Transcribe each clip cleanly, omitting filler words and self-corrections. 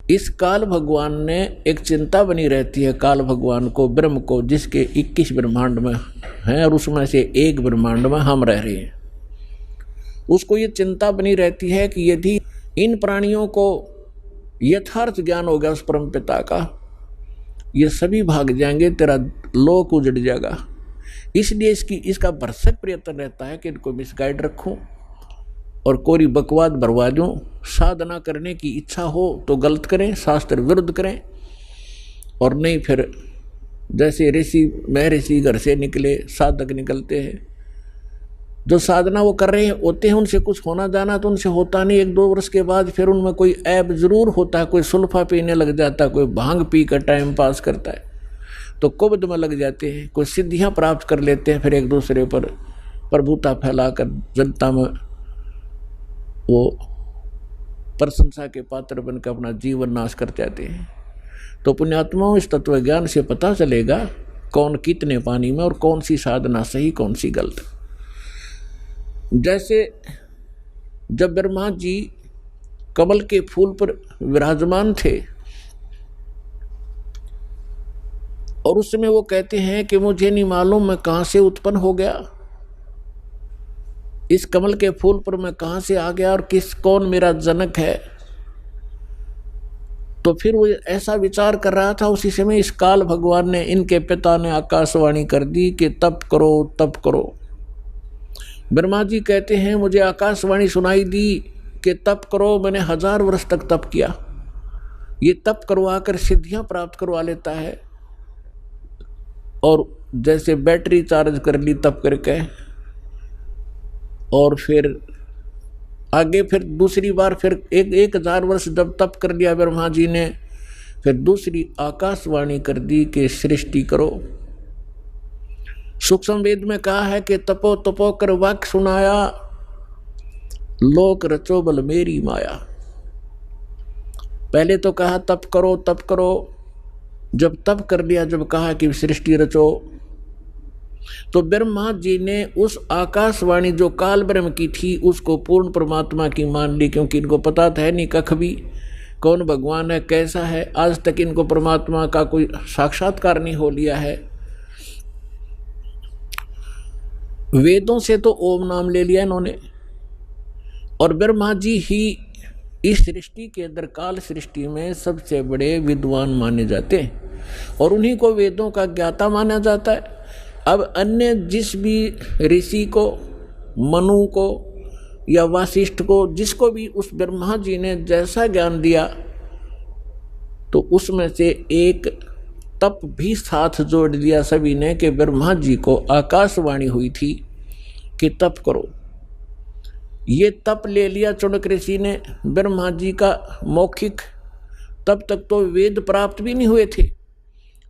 इस काल भगवान ने एक चिंता बनी रहती है काल भगवान को, ब्रह्म को, जिसके 21 ब्रह्मांड में हैं और उसमें से एक ब्रह्मांड में हम रह रहे हैं। उसको ये चिंता बनी रहती है कि यदि इन प्राणियों को यथार्थ ज्ञान हो गया उस परम पिता का, ये सभी भाग जाएंगे, तेरा लोक उजड़ जाएगा। इसलिए इसका भरसक प्रयत्न रहता है कि इनको मिसगाइड रखूं और कोरी बकवाद भरवा दूं। साधना करने की इच्छा हो तो गलत करें, शास्त्र विरुद्ध करें, और नहीं फिर जैसे ऋषि महर्षि घर से निकले साधक निकलते हैं, जो साधना वो कर रहे होते हैं उनसे कुछ होना जाना तो उनसे होता नहीं। 1-2 वर्ष के बाद फिर उनमें कोई ऐब जरूर होता है, कोई सुल्फा पीने लग जाता है, कोई भांग पी कर टाइम पास करता है तो कुबद में लग जाते हैं, कोई सिद्धियां प्राप्त कर लेते हैं, फिर एक दूसरे पर प्रभुता फैलाकर जनता में वो प्रशंसा के पात्र बनकर अपना जीवन नाश कर जाते हैं। तो पुण्यात्माओं, इस तत्व ज्ञान से पता चलेगा कौन कितने पानी में और कौन सी साधना सही कौन सी गलत। जैसे जब ब्रह्मा जी कमल के फूल पर विराजमान थे और उस समय वो कहते हैं कि मुझे नहीं मालूम मैं कहां से उत्पन्न हो गया, इस कमल के फूल पर मैं कहां से आ गया और कौन मेरा जनक है। तो फिर वो ऐसा विचार कर रहा था, उसी समय इस काल भगवान ने, इनके पिता ने आकाशवाणी कर दी कि तप करो तप करो। ब्रह्मा जी कहते हैं मुझे आकाशवाणी सुनाई दी कि तप करो, मैंने 1000 वर्ष तक तप किया। ये तप करवाकर सिद्धियां प्राप्त करवा लेता है, और जैसे बैटरी चार्ज कर ली तप करके, और फिर आगे फिर दूसरी बार फिर 1000 वर्ष जब तप कर लिया ब्रह्मा जी ने, फिर दूसरी आकाशवाणी कर दी कि सृष्टि करो। सूक्ष्म वेद में कहा है कि तपो तपो कर वाक्य सुनाया, लोक रचो बल मेरी माया। पहले तो कहा तप करो तप करो, जब तप कर लिया, जब कहा कि सृष्टि रचो, तो ब्रह्मा जी ने उस आकाशवाणी जो काल ब्रह्म की थी उसको पूर्ण परमात्मा की मान ली, क्योंकि इनको पता था नहीं कख भी कौन भगवान है कैसा है। आज तक इनको परमात्मा का कोई साक्षात्कार नहीं हो लिया है। वेदों से तो ओम नाम ले लिया इन्होंने, और ब्रह्मा जी ही इस सृष्टि के अंदर काल सृष्टि में सबसे बड़े विद्वान माने जाते हैं और उन्हीं को वेदों का ज्ञाता माना जाता है। अब अन्य जिस भी ऋषि को, मनु को या वासिष्ठ को, जिसको भी उस ब्रह्मा जी ने जैसा ज्ञान दिया, तो उसमें से एक तप भी साथ जोड़ दिया सभी ने कि ब्रह्मा जी को आकाशवाणी हुई थी कि तप करो। ये तप ले लिया चाणक्य ऋषि ने ब्रह्मा जी का मौखिक, तब तक तो वेद प्राप्त भी नहीं हुए थे।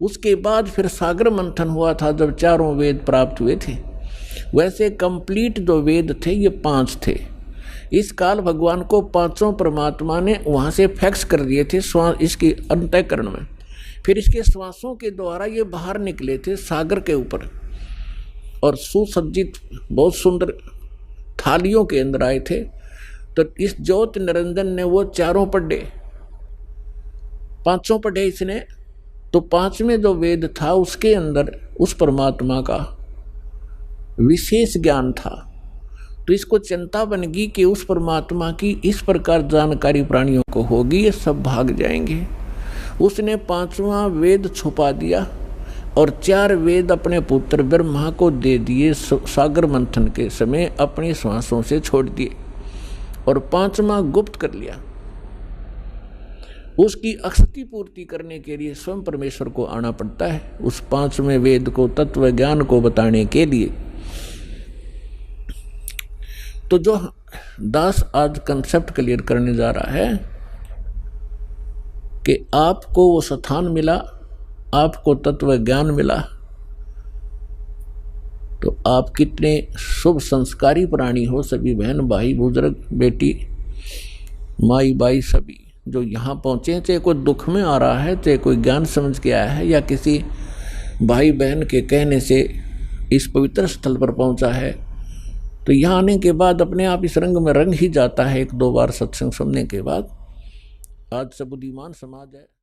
उसके बाद फिर सागर मंथन हुआ था जब 4 वेद प्राप्त हुए थे। वैसे कंप्लीट जो वेद थे ये 5 थे। इस काल भगवान को 5 परमात्मा ने वहाँ से फैक्स कर दिए थे इसके अंतःकरण में, फिर इसके श्वासों के द्वारा ये बाहर निकले थे सागर के ऊपर और सुसज्जित बहुत सुंदर थालियों के अंदर आए थे। तो इस ज्योति निरंजन ने वो 4 पढ़े, 5 पढ़े इसने, तो 5वें जो वेद था उसके अंदर उस परमात्मा का विशेष ज्ञान था। तो इसको चिंता बन गई कि उस परमात्मा की इस प्रकार जानकारी प्राणियों को होगी, ये सब भाग जाएंगे। उसने 5वां वेद छुपा दिया और 4 वेद अपने पुत्र ब्रह्मा को दे दिए सागर मंथन के समय, अपनी श्वासों से छोड़ दिए और 5वां गुप्त कर लिया। उसकी अक्षति पूर्ति करने के लिए स्वयं परमेश्वर को आना पड़ता है उस 5वें वेद को, तत्व ज्ञान को बताने के लिए। तो जो दास आज कंसेप्ट क्लियर करने जा रहा है कि आपको वो स्थान मिला, आपको तत्व ज्ञान मिला, तो आप कितने शुभ संस्कारी प्राणी हो। सभी बहन भाई बुजुर्ग बेटी माई बाई सभी जो यहाँ पहुँचे, चाहे कोई दुख में आ रहा है, चाहे कोई ज्ञान समझ के आया है, या किसी भाई बहन के कहने से इस पवित्र स्थल पर पहुँचा है, तो यहाँ आने के बाद अपने आप इस रंग में रंग ही जाता है। 1-2 बार सत्संग सुनने के बाद आज से बुद्धिमान समाज है।